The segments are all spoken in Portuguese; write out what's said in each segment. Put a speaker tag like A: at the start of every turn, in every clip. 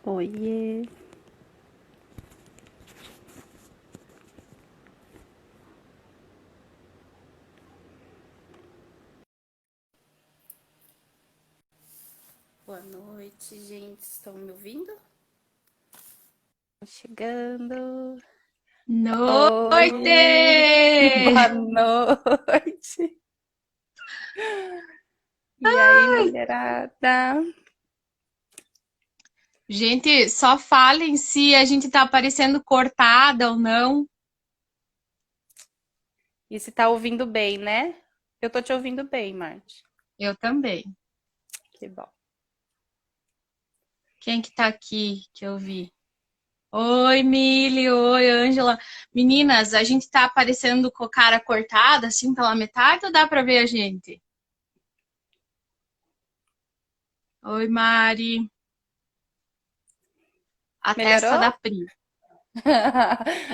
A: Oiê. Boa noite, gente. Estão me ouvindo? Tô chegando.
B: Noite!
A: Oi! Boa noite. E aí, mulherada?
B: Gente, só falem se a gente tá parecendo cortada ou não.
A: E se tá ouvindo bem, né? Eu tô te ouvindo bem, Marte.
B: Eu também.
A: Que bom.
B: Quem que tá aqui que eu vi? Oi, Mili. Oi, Ângela. Meninas, a gente tá aparecendo com a cara cortada, assim, pela metade ou dá pra ver a gente? Oi, Mari. A testa
A: Melhorou?
B: da Pri.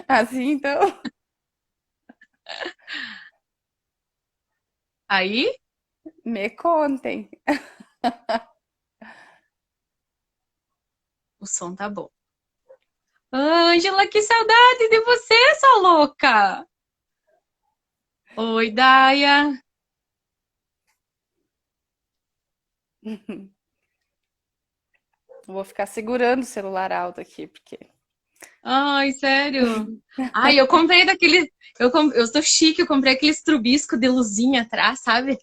A: Assim, então.
B: Aí,
A: Me contem.
B: o som tá bom. Ângela, que saudade de você, sua louca! Oi, Daia.
A: Vou ficar segurando o celular alto aqui, porque.
B: Ai, sério? Ai, eu comprei daquele. Eu tô chique, eu comprei aquele estrubisco de luzinha atrás, sabe?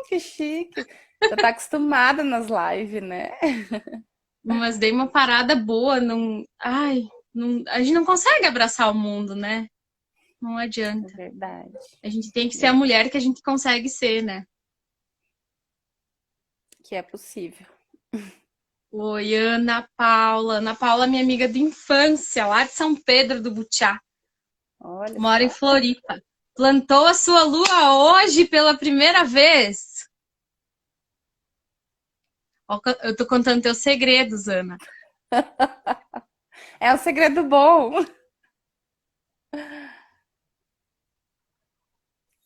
A: Que chique. Já tá acostumada nas lives, né?
B: Mas dei uma parada boa. Não... Ai, a gente não consegue abraçar o mundo, né? Não
A: É
B: adianta.
A: verdade.
B: A gente tem que ser a
A: Verdade.
B: mulher que a gente consegue ser, né?
A: Que é possível.
B: Oi, Ana Paula. Ana Paula, minha amiga de infância, lá de São Pedro do Butiá.
A: Olha
B: Mora em
A: só.
B: Floripa. Plantou a sua lua hoje pela primeira vez. Ó, eu tô contando teus segredos, Ana.
A: É um segredo bom.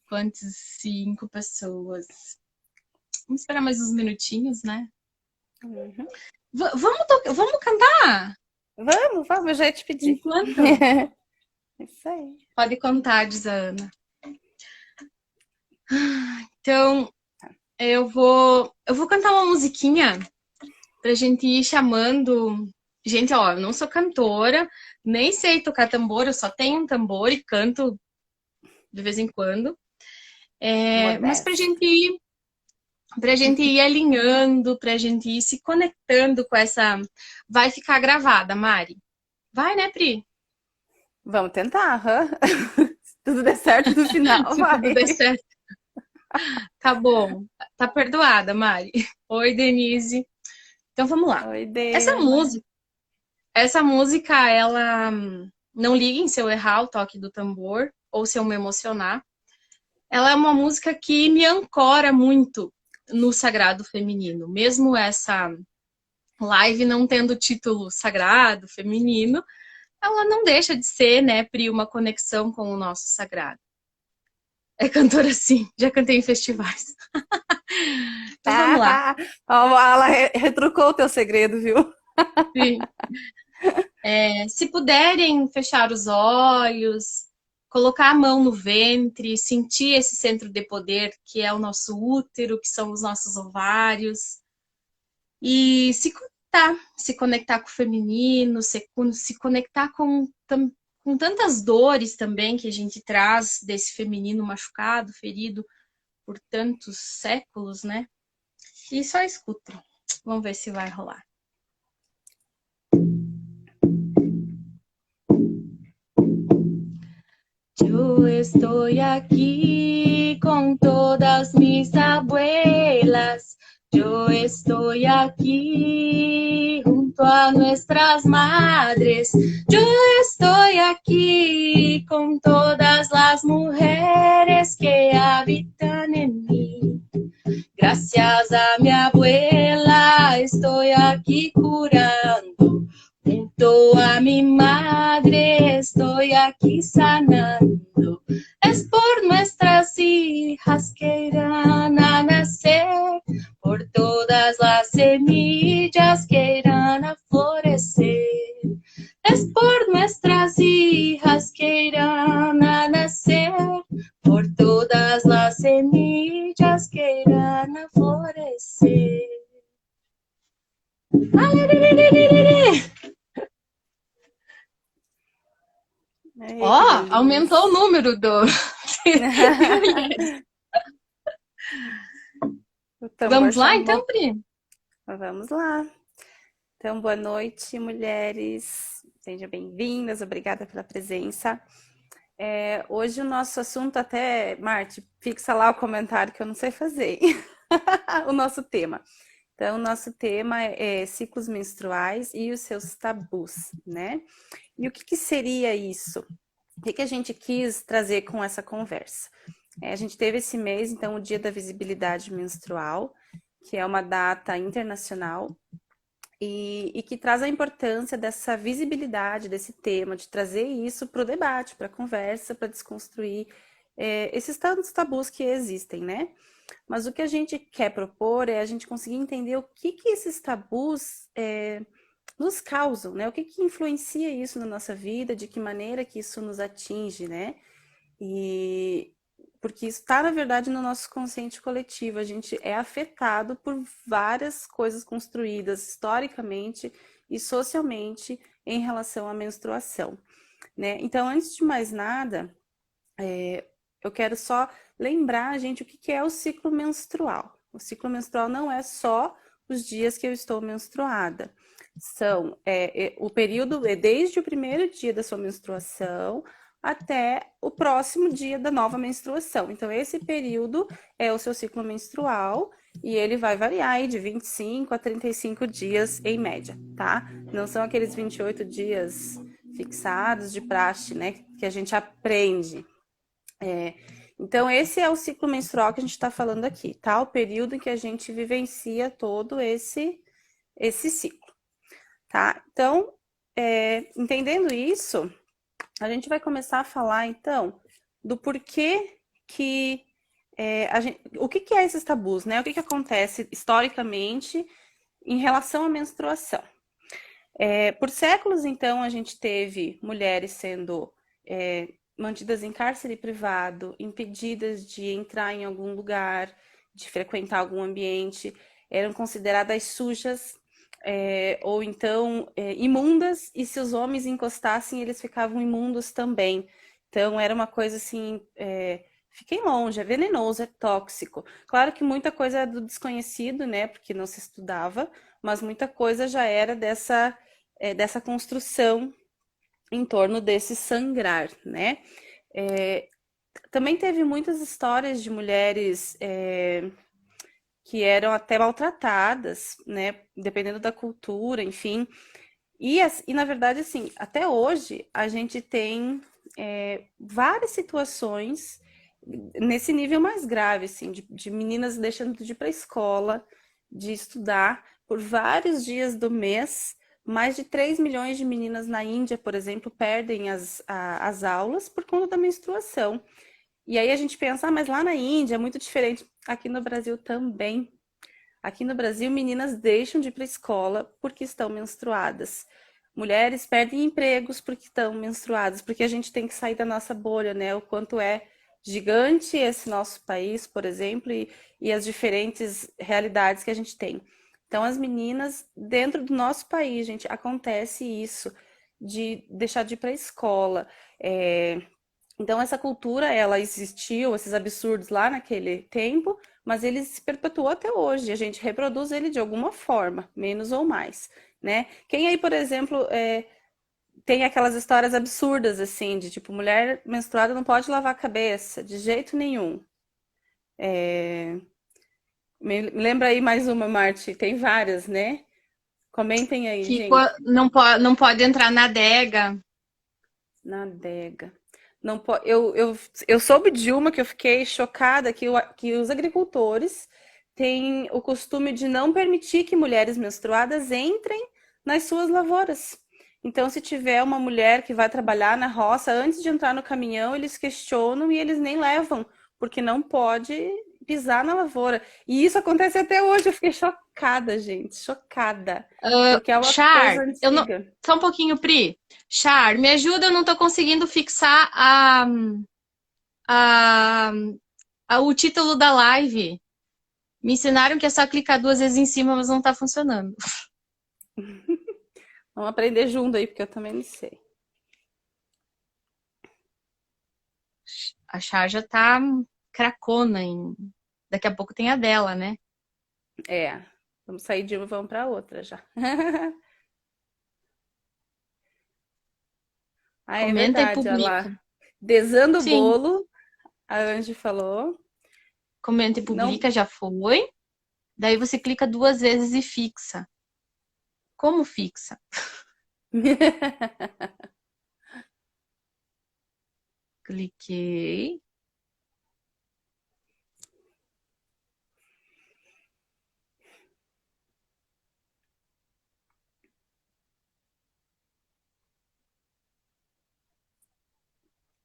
B: Quantos? 5 pessoas. Vamos esperar mais uns minutinhos, né?
A: Uhum.
B: Vamos cantar
A: Vamos, vamos, eu já ia te pedir.
B: enquanto?
A: Isso aí.
B: Pode contar, diz a Ana. Então, eu vou cantar uma musiquinha pra gente ir chamando. Gente, ó, eu não sou cantora, nem sei tocar tambor, eu só tenho um tambor e canto de vez em quando. Mas
A: Modesta.
B: pra gente ir alinhando, pra gente ir se conectando com essa. Vai ficar gravada, Mari. Vai, né, Pri?
A: Vamos tentar, aham. Se tudo der certo no final,
B: Se tudo
A: vai.
B: der certo. Tá bom. Tá perdoada, Mari. Oi, Denise. Então vamos lá.
A: Oi,
B: Essa
A: Dena.
B: música, essa música, ela não liguem se eu errar o toque do tambor ou se eu me emocionar. Ela é uma música que me ancora muito no sagrado feminino. Mesmo essa live não tendo título sagrado feminino, ela não deixa de ser, né, Pri, uma conexão com o nosso sagrado. É cantora sim, já cantei em festivais. Então vamos lá.
A: Ó, ela retrucou o teu segredo, viu?
B: Sim. Se puderem fechar os olhos, colocar a mão no ventre, sentir esse centro de poder que é o nosso útero, que são os nossos ovários, e se conectar com o feminino, se conectar com tantas dores também que a gente traz desse feminino machucado, ferido por tantos séculos, né? E só escutem. Vamos ver se vai rolar. Yo estoy aquí con todas mis abuelas. Yo estoy aquí junto a nuestras madres. Yo estoy aquí con todas las mujeres que habitan en mí. Gracias a mi abuela estoy aquí curando. Junto a mi madre estoy aquí sanando. Es por nuestras hijas que irán a nacer, por todas las semillas que irán a florecer. você. Alelelelelele. Ó,
A: Ai, que
B: aumentou o
A: delícia.
B: número de mulheres.
A: O tambor
B: Vamos lá,
A: chamou.
B: então, Pri?
A: Vamos lá. Então, boa noite, mulheres. Sejam bem-vindas, obrigada pela presença. Hoje o nosso assunto, até, Marte, fixa lá o comentário que eu não sei fazer. O nosso tema. Então, o nosso tema é ciclos menstruais e os seus tabus, né? E o que que seria isso? O que que a gente quis trazer com essa conversa? A gente teve esse mês, então, o Dia da Visibilidade Menstrual, que é uma data internacional e que traz a importância dessa visibilidade desse tema, de trazer isso para o debate, para a conversa, para desconstruir esses tantos tabus que existem, né? Mas o que a gente quer propor é a gente conseguir entender o que que esses tabus nos causam, né? O que que influencia isso na nossa vida, de que maneira que isso nos atinge, né? E porque isso está, na verdade, no nosso consciente coletivo. A gente é afetado por várias coisas construídas historicamente e socialmente em relação à menstruação, né? Então, antes de mais nada, eu quero só lembrar a gente o que é o ciclo menstrual. O ciclo menstrual não é só os dias que eu estou menstruada. O período é desde o primeiro dia da sua menstruação até o próximo dia da nova menstruação. Então, esse período é o seu ciclo menstrual e ele vai variar aí de 25 a 35 dias em média, tá? Não são aqueles 28 dias fixados de praxe, né? Que a gente aprende. Então, esse é o ciclo menstrual que a gente está falando aqui, tá? O período em que a gente vivencia todo esse ciclo, tá? Então, entendendo isso, a gente vai começar a falar, então, do porquê que o que é esses tabus, né? O que acontece historicamente em relação à menstruação. Por séculos, então, a gente teve mulheres sendo mantidas em cárcere privado, impedidas de entrar em algum lugar, de frequentar algum ambiente, eram consideradas sujas ou então imundas, e se os homens encostassem, eles ficavam imundos também. Então, era uma coisa assim, fiquem longe, é venenoso, é tóxico. Claro que muita coisa é do desconhecido, né, porque não se estudava, mas muita coisa já era dessa construção em torno desse sangrar, né? Também teve muitas histórias de mulheres que eram até maltratadas, né? Dependendo da cultura, enfim. E na verdade, assim, até hoje a gente tem várias situações nesse nível mais grave, assim, de meninas deixando de ir para a escola, de estudar por vários dias do mês. Mais de 3 milhões de meninas na Índia, por exemplo, perdem as aulas por conta da menstruação. E aí a gente pensa, mas lá na Índia é muito diferente. Aqui no Brasil também. Aqui no Brasil, meninas deixam de ir para a escola porque estão menstruadas. Mulheres perdem empregos porque estão menstruadas, porque a gente tem que sair da nossa bolha, né? O quanto é gigante esse nosso país, por exemplo, e as diferentes realidades que a gente tem. Então, as meninas, dentro do nosso país, gente, acontece isso, de deixar de ir para a escola. Então, essa cultura, ela existiu, esses absurdos lá naquele tempo, mas ele se perpetuou até hoje. A gente reproduz ele de alguma forma, menos ou mais, né? Quem aí, por exemplo, tem aquelas histórias absurdas, assim, de tipo, mulher menstruada não pode lavar a cabeça, de jeito nenhum. Me lembra aí mais uma, Marte? Tem várias, né? Comentem aí,
B: Que
A: gente.
B: não pode entrar na adega.
A: Na adega. Não po... eu soube de uma que eu fiquei chocada, que os agricultores têm o costume de não permitir que mulheres menstruadas entrem nas suas lavouras. Então, se tiver uma mulher que vai trabalhar na roça, antes de entrar no caminhão, eles questionam e eles nem levam, porque não pode pisar na lavoura. E isso acontece até hoje. Eu fiquei chocada, gente, chocada, porque é uma coisa
B: Char, eu não.
A: antiga.
B: Só um pouquinho, Pri. Char, me ajuda, eu não tô conseguindo fixar a, o título da live. Me ensinaram que é só clicar 2 vezes em cima, mas não tá funcionando.
A: Vamos aprender junto aí, porque eu também não sei.
B: A charja tá cracona. Daqui a pouco tem a dela, né?
A: É, vamos sair de uma e vamos para outra já. Ah, é
B: Comenta e
A: verdade, olha
B: publica.
A: lá. Desando o
B: Sim,
A: bolo, a Angie falou.
B: comenta e
A: Não.
B: publica, já foi. Daí você clica 2 vezes e fixa. Como fixa? Cliquei.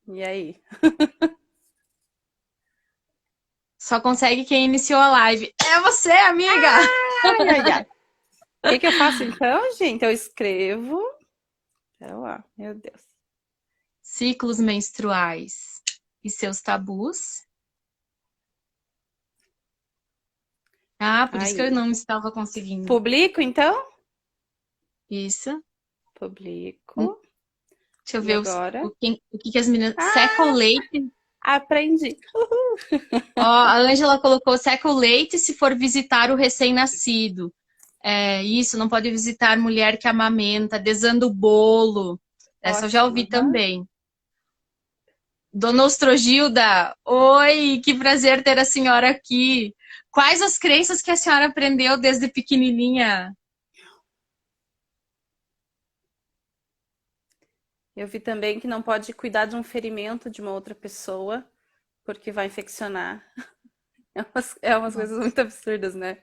A: E aí?
B: Só consegue quem iniciou a live. É você, amiga!
A: Ai, ai, ai. O que que eu faço então, gente? Eu escrevo. Pera lá, meu Deus.
B: Ciclos menstruais e seus tabus. Ah, por isso que eu
A: Aí.
B: não estava conseguindo.
A: Publico então?
B: Isso.
A: Publico.
B: Deixa eu
A: E
B: ver
A: agora?
B: o que as meninas. Seca o
A: Ah,
B: leite.
A: aprendi.
B: Ó, a Ângela colocou: seca o leite se for visitar o recém-nascido. É, isso, não pode visitar mulher que amamenta, desando o bolo. Essa eu já
A: Ótimo.
B: ouvi
A: Aham.
B: também. Dona Ostrogilda, oi, que prazer ter a senhora aqui. Quais as crenças que a senhora aprendeu desde pequenininha?
A: Eu vi também que não pode cuidar de um ferimento de uma outra pessoa, porque vai infeccionar. É umas coisas
B: Nossa,
A: muito absurdas, né?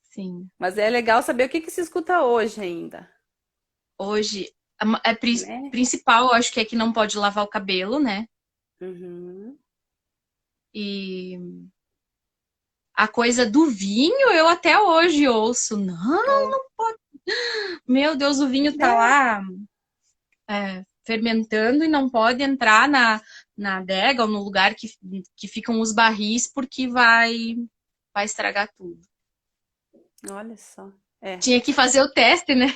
B: sim.
A: Mas é legal saber o que que se escuta hoje ainda,
B: Hoje,
A: né?
B: principal, eu acho que é que não pode lavar o cabelo, né?
A: Uhum.
B: E a coisa do vinho, eu até hoje ouço. Não,
A: Oh.
B: meu Deus, o vinho tá
A: É,
B: lá fermentando e não pode entrar na adega ou no lugar que ficam os barris, porque vai estragar tudo.
A: olha só. É.
B: Tinha que fazer o teste, né?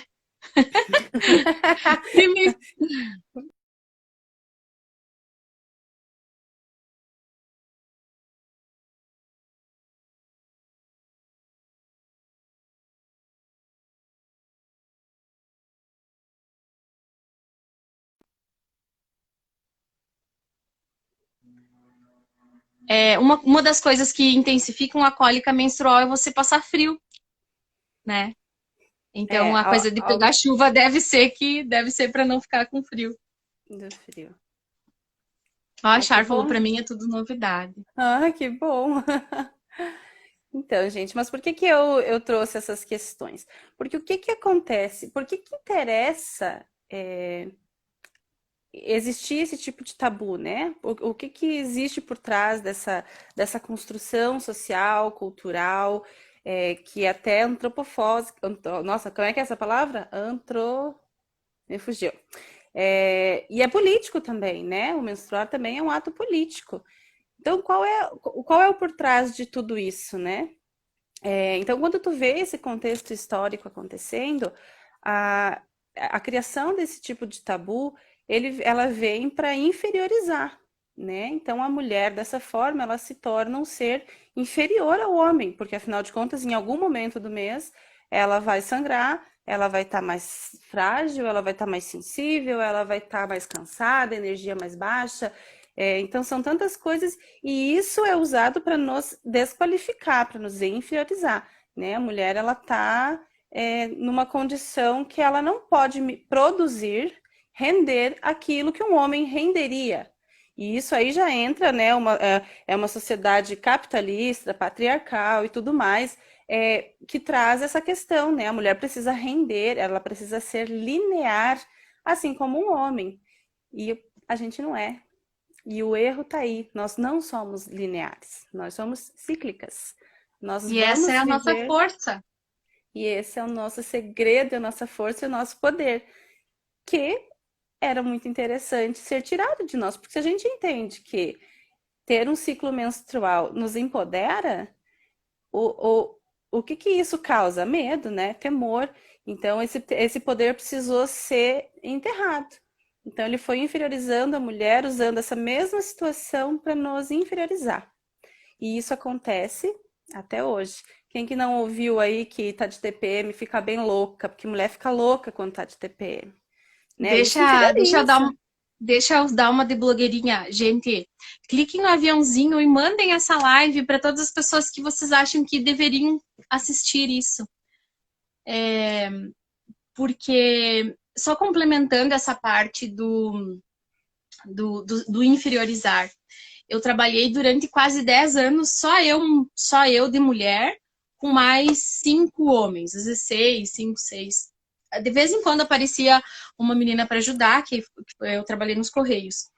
B: Uma das coisas que intensificam a cólica menstrual é você passar frio, né? Então a coisa de pegar chuva deve ser para não ficar com frio.
A: Do frio.
B: Ó, a
A: Ai, que
B: Char falou
A: bom.
B: para mim é tudo novidade.
A: Ah, que bom. Então, gente, mas por que que eu trouxe essas questões? Porque o que que acontece? Por que que interessa existir esse tipo de tabu, né? O que que existe por trás dessa construção social, cultural, que é até antropofósica. Nossa, como é que é essa palavra? Me fugiu. E é político também, né? O menstruar também é um ato político. Então, qual é o por trás de tudo isso, né? Então, quando tu vê esse contexto histórico acontecendo, a, a criação desse tipo de tabu, ela vem para inferiorizar, né? Então, a mulher, dessa forma, ela se torna um ser inferior ao homem, porque, afinal de contas, em algum momento do mês, ela vai sangrar, ela vai estar mais frágil, ela vai estar mais sensível, ela vai estar mais cansada, energia mais baixa. Então, são tantas coisas e isso é usado para nos desqualificar, para nos inferiorizar, né? A mulher ela está numa condição que ela não pode produzir, render aquilo que um homem renderia. E isso aí já entra, né? É uma sociedade capitalista, patriarcal e tudo mais, que traz essa questão, né? A mulher precisa render, ela precisa ser linear, assim como um homem. E a gente não é. E o erro está aí. Nós não somos lineares, nós somos cíclicas. Nós
B: E essa é
A: vamos
B: a nossa
A: viver,
B: força.
A: e esse é o nosso segredo, a nossa força e o nosso poder, que era muito interessante ser tirado de nós, porque se a gente entende que ter um ciclo menstrual nos empodera, o, o que isso causa? Medo, né? Temor. Então, esse poder precisou ser enterrado. Então, ele foi inferiorizando a mulher, usando essa mesma situação para nos inferiorizar. E isso acontece até hoje. Quem que não ouviu aí que tá de TPM fica bem louca, porque mulher fica louca quando tá de TPM, né? Isso
B: Deixa eu dar
A: inferioriza.
B: deixa eu dar uma de blogueirinha. Gente, cliquem no aviãozinho e mandem essa live para todas as pessoas que vocês acham que deveriam assistir isso. Porque, só complementando essa parte do inferiorizar, eu trabalhei durante quase 10 anos, só eu de mulher, com mais 5 homens, 16, 5, 6. De vez em quando aparecia uma menina para ajudar, que eu trabalhei nos Correios.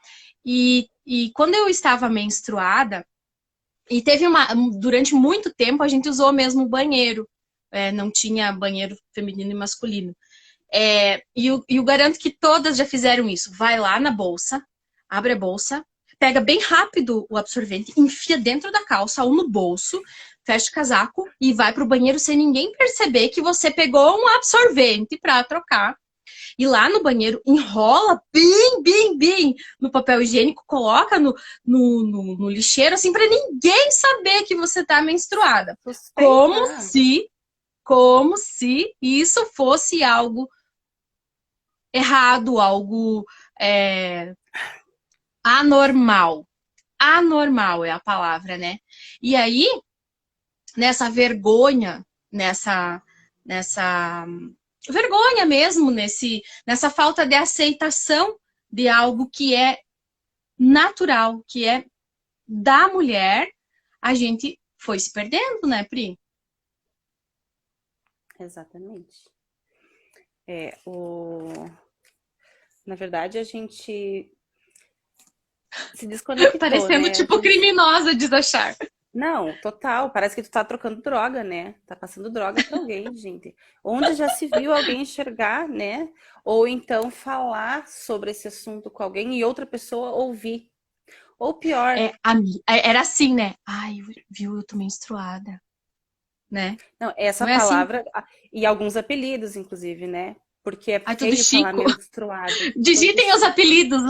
B: E quando eu estava menstruada, e teve durante muito tempo a gente usou mesmo o banheiro, não tinha banheiro feminino e masculino. E eu garanto que todas já fizeram isso. Vai lá na bolsa, abre a bolsa, pega bem rápido o absorvente, enfia dentro da calça ou no bolso, fecha o casaco e vai pro banheiro sem ninguém perceber que você pegou um absorvente para trocar. E lá no banheiro, enrola bem no papel higiênico, coloca no lixeiro, assim, para ninguém saber que você tá menstruada. Como
A: Suspeitar.
B: se, como se isso fosse algo errado, algo é, anormal. Anormal é a palavra, né? E aí, nessa vergonha, nessa vergonha mesmo, nessa falta de aceitação de algo que é natural, que é da mulher, a gente foi se perdendo, né, Pri?
A: Exatamente. É, Na verdade, a gente se desconectou,
B: Parecendo
A: né?
B: tipo criminosa de achar.
A: Não, total. Parece que tu tá trocando droga, né? Tá passando droga pra alguém, gente. Onde já se viu alguém enxergar, né? Ou então falar sobre esse assunto com alguém e outra pessoa ouvir. Ou pior,
B: Era assim, né? Ai, viu, eu tô menstruada, né?
A: não, essa
B: Não é assim?
A: palavra e alguns apelidos, inclusive, né? Porque é
B: Ai, tudo
A: feio falar
B: Chico.
A: menstruado. Todo
B: Digitem os apelidos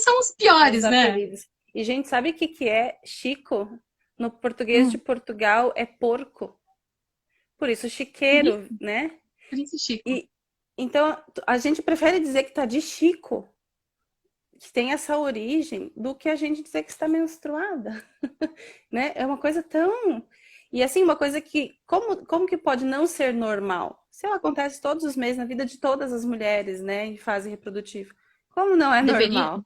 B: são os
A: os
B: piores, né?
A: apelidos. E, gente, sabe o que que é Chico? No português de
B: Hum,
A: Portugal é porco. Por isso,
B: por isso,
A: chiqueiro, né?
B: por isso, Chico.
A: E então a gente prefere dizer que tá de Chico, que tem essa origem, do que a gente dizer que está menstruada, né? É uma coisa tão e assim uma coisa que como que pode não ser normal? Se ela acontece todos os meses na vida de todas as mulheres, né, em fase reprodutiva, como não é
B: Deveria,
A: normal?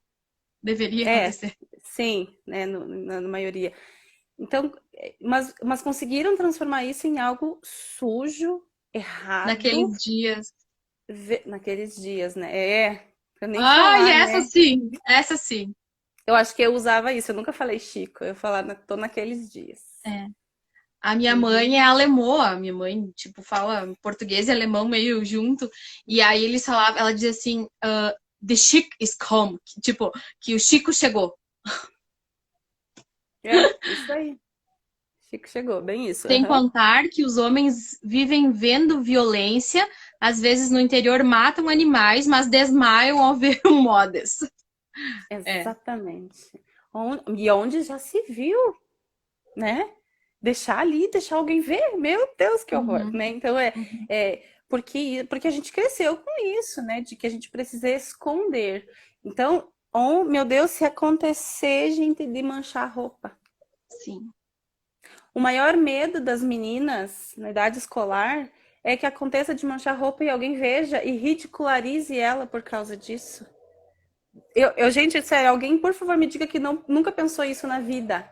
B: deveria
A: É,
B: acontecer.
A: sim, né, na maioria. Então, mas conseguiram transformar isso em algo sujo, errado,
B: Naqueles dias.
A: naqueles dias, né? É, pra nem
B: Ai,
A: falar,
B: essa
A: né?
B: sim, essa sim.
A: Eu acho que eu usava isso, eu nunca falei Chico, eu falava, tô naqueles dias.
B: É. A minha
A: Uhum.
B: mãe é alemã, a minha mãe, tipo, fala português e alemão meio junto. E aí eles falavam, ela dizia assim, the Chic is come, tipo, que o Chico chegou.
A: É, isso aí. Chico chegou, bem isso.
B: Sem
A: Aham.
B: contar que os homens vivem vendo violência, às vezes no interior matam animais, mas desmaiam ao ver o modas. É.
A: Exatamente. E onde já se viu, né? Deixar ali, deixar alguém ver, meu Deus, que horror,
B: Uhum,
A: né? Então
B: uhum.
A: porque a gente cresceu com isso, né? De que a gente precisa esconder. Então, meu Deus, se acontecer, gente, de manchar a roupa.
B: Sim.
A: O maior medo das meninas na idade escolar é que aconteça de manchar roupa e alguém veja e ridicularize ela por causa disso. Gente, sério, alguém, por favor, me diga que nunca pensou isso na vida.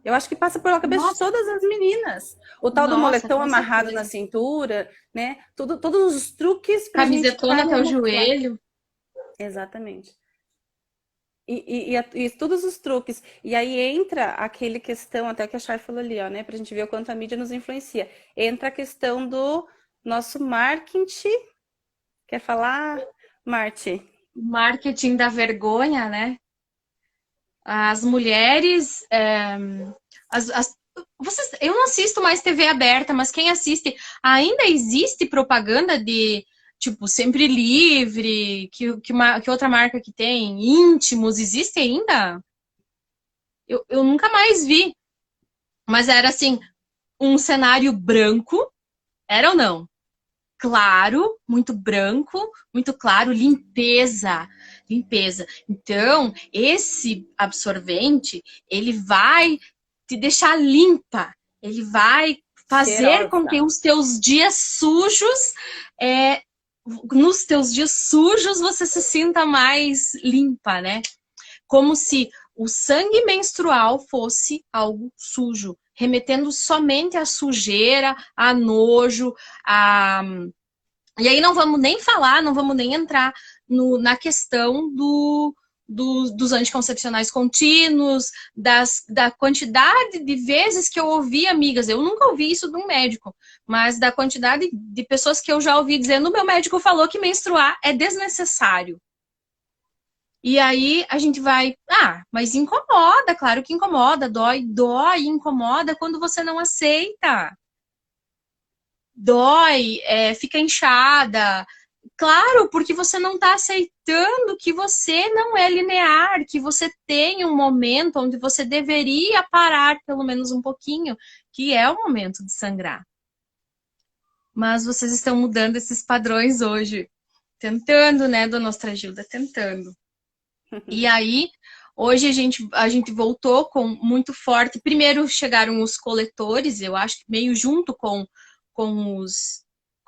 A: Eu acho que passa pela cabeça de
B: Nossa,
A: todas as meninas. O tal do
B: nossa,
A: moletom
B: com
A: amarrado na
B: certeza.
A: cintura, né? Todos os truques pra gente
B: Camisetona até o
A: camuflar.
B: joelho.
A: Exatamente. E todos os truques. E aí entra aquele questão, até que a Chay falou ali, ó, né? Pra gente ver o quanto a mídia nos influencia. Entra a questão do nosso marketing. Quer falar, Marti?
B: Marketing da vergonha, né? As mulheres, as, as- eu não assisto mais TV aberta, mas quem assiste, ainda existe propaganda de, tipo, Sempre Livre, que outra marca que tem, Íntimos, existe ainda? Eu nunca mais vi. Mas era assim, um cenário branco, era ou não? Claro, muito branco, muito claro, limpeza, limpeza. Então, esse absorvente, ele vai te deixar limpa, ele vai fazer com que
A: Cheirosa.
B: os teus dias sujos, é, nos teus dias sujos, você se sinta mais limpa, né? Como se o sangue menstrual fosse algo sujo, remetendo somente à sujeira, a nojo, a... E aí não vamos nem falar, não vamos nem entrar na questão dos anticoncepcionais contínuos, da quantidade de vezes que eu ouvi amigas, eu nunca ouvi isso de um médico, mas da quantidade de pessoas que eu já ouvi dizendo, o meu médico falou que menstruar é desnecessário. E aí a gente vai, mas incomoda, claro que incomoda, dói, incomoda quando você não aceita. Dói, fica inchada. Claro, porque você não está aceitando que você não é linear, que você tem um momento onde você deveria parar pelo menos um pouquinho, que é o momento de sangrar. Mas vocês estão mudando esses padrões hoje. Tentando, né, dona Ostragilda? Tentando. E aí, hoje a gente voltou com muito forte. Primeiro chegaram os coletores, eu acho que meio junto com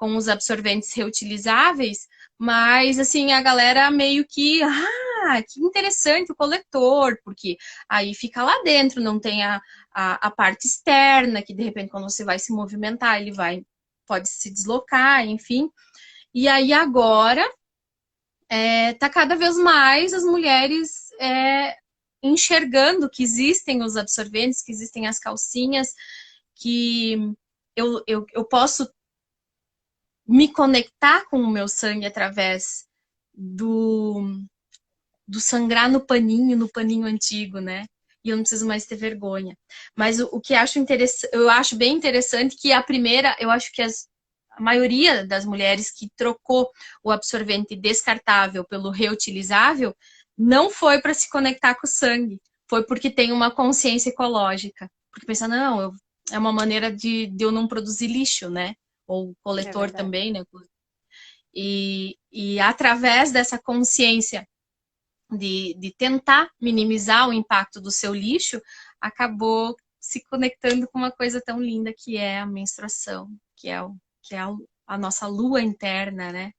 B: os absorventes reutilizáveis, mas assim, a galera meio que interessante o coletor, porque aí fica lá dentro, não tem a parte externa, que de repente quando você vai se movimentar, pode se deslocar, enfim. E aí agora tá cada vez mais as mulheres enxergando que existem os absorventes, que existem as calcinhas, que eu posso me conectar com o meu sangue através do, do sangrar no paninho antigo, né? E eu não preciso mais ter vergonha. Mas o que eu acho bem interessante que a primeira, eu acho que a maioria das mulheres que trocou o absorvente descartável pelo reutilizável não foi para se conectar com o sangue, foi porque tem uma consciência ecológica. Porque pensa, não, é uma maneira de eu não produzir lixo, né? Ou o
A: É
B: coletor
A: verdade.
B: também, né? E através dessa consciência de tentar minimizar o impacto do seu lixo, acabou se conectando com uma coisa tão linda que é a menstruação, que é a nossa lua interna, né?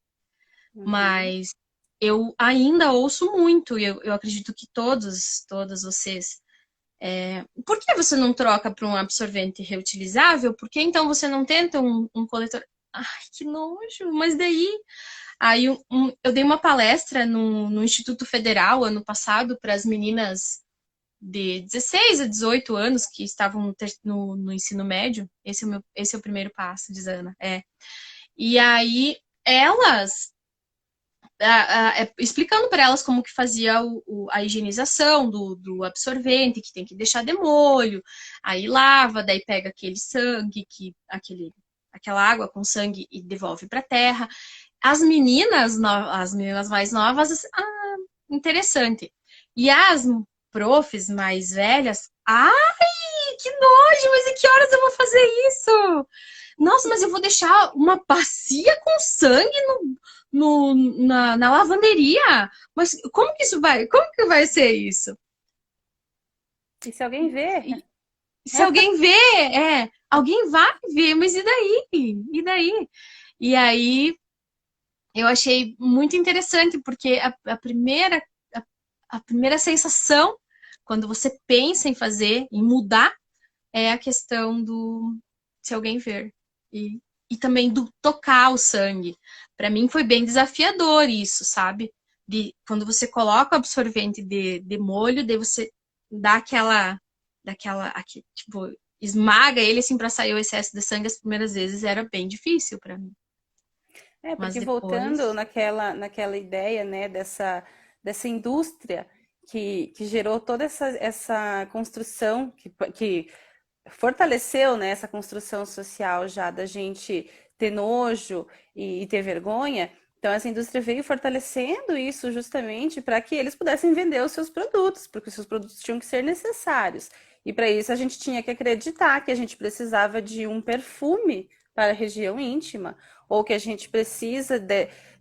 A: Uhum.
B: Mas eu ainda ouço muito, e eu acredito que todas vocês. Por que você não troca para um absorvente reutilizável? Por que então você não tenta um coletor? Ai, que nojo! Mas daí aí eu dei uma palestra no Instituto Federal ano passado para as meninas de 16 a 18 anos que estavam no ensino médio. Esse é o primeiro passo, diz Ana. E aí elas explicando para elas como que fazia a higienização do absorvente, que tem que deixar de molho, aí lava, daí pega aquele sangue, aquela água com sangue e devolve para a terra. As meninas mais novas, interessante. E as profs mais velhas, que nojo, mas em que horas eu vou fazer isso? Nossa, mas eu vou deixar uma bacia com sangue na lavanderia? Mas como que vai ser isso?
A: E se alguém vê?
B: E se alguém vê, alguém vai ver, mas e daí? E daí? E aí eu achei muito interessante, porque a primeira sensação, quando você pensa em fazer, em mudar, é a questão do se alguém ver. E também do tocar o sangue. Para mim foi bem desafiador isso, sabe? Quando você coloca o absorvente de molho, daí você dá tipo, esmaga ele assim para sair o excesso de sangue as primeiras vezes era bem difícil para mim. Mas
A: Porque voltando
B: depois
A: naquela ideia, né, dessa indústria que gerou toda essa construção que fortaleceu, né, essa construção social já da gente ter nojo e ter vergonha. Então, essa indústria veio fortalecendo isso justamente para que eles pudessem vender os seus produtos, porque os seus produtos tinham que ser necessários. E para isso a gente tinha que acreditar que a gente precisava de um perfume para a região íntima, ou que a gente precisa